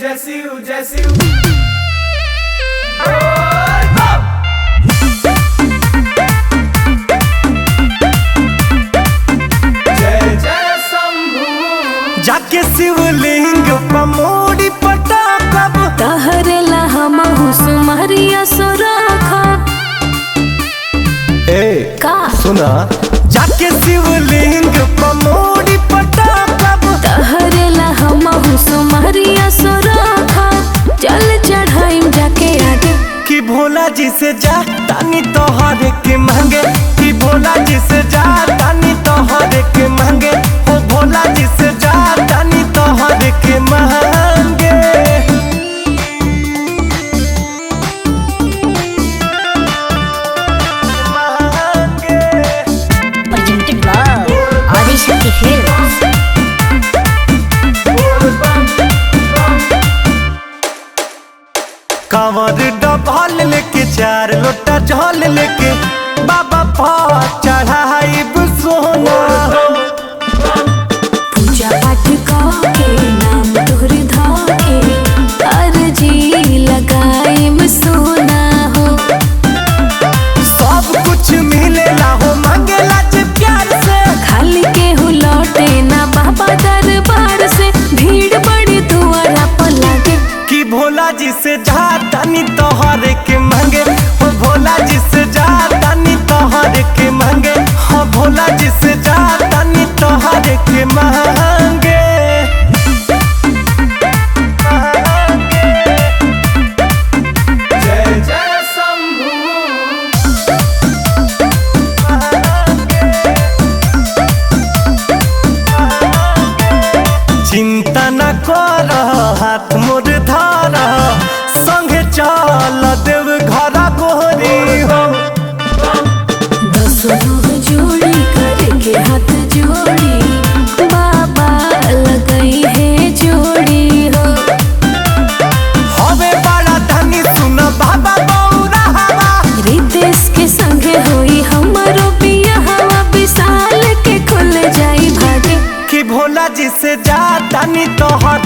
जय शिव जय शिव। जय जय शंभू। जाके शिवलिंग पमोड़ी पटाकब तहरेला हमहु सुमरिया सोराखा। ए का सुना, जाके शिवलिंग पमोड़ी पटाकब तहरेला हमहु सुमरिया सोराखा। चल चढ़ाइम जाके आगे कि भोला जी से जा तानी तोहर के मांगे, कि भोला जी से जा तानी तोहर के मांगे, हो भोला जी से जा तानी तोहर के मांगे। presented by Adishakti Films. कांवर डबल लेके चार लोटा जल लेके बाबा पर चढ़ाई सोना। पूजा पाठ के नाम तोहर धाके अर्जी लगाइम सोना हो। सब कुछ मिलेला हो मांगेला जे प्यार से, खाली केहू लौटे ना बाबा दरबार से। भीड़ बड़ी दुआरा पर लागे कि भोला जी से जा तानी तोहर के मांगे, हो भोला जी से जा तानी तोहर के मांगे, हो भोला जी से जा तानी तोहर के मांगे। जय जय शंभू। चिंता न कर हाथ मोर धार, संगे चल देव घर गोरी हो। दसों जोड़ी करके हाथ जोड़ी बाबा लगई है जोड़ी हो। हवे बड़ा धनी सुन बाबा बौरा हवा, रितेश के संगे होई हमारो बिया हवा। विशाल के खुल जाई भागे कि भोला जी से जा तानी तोहर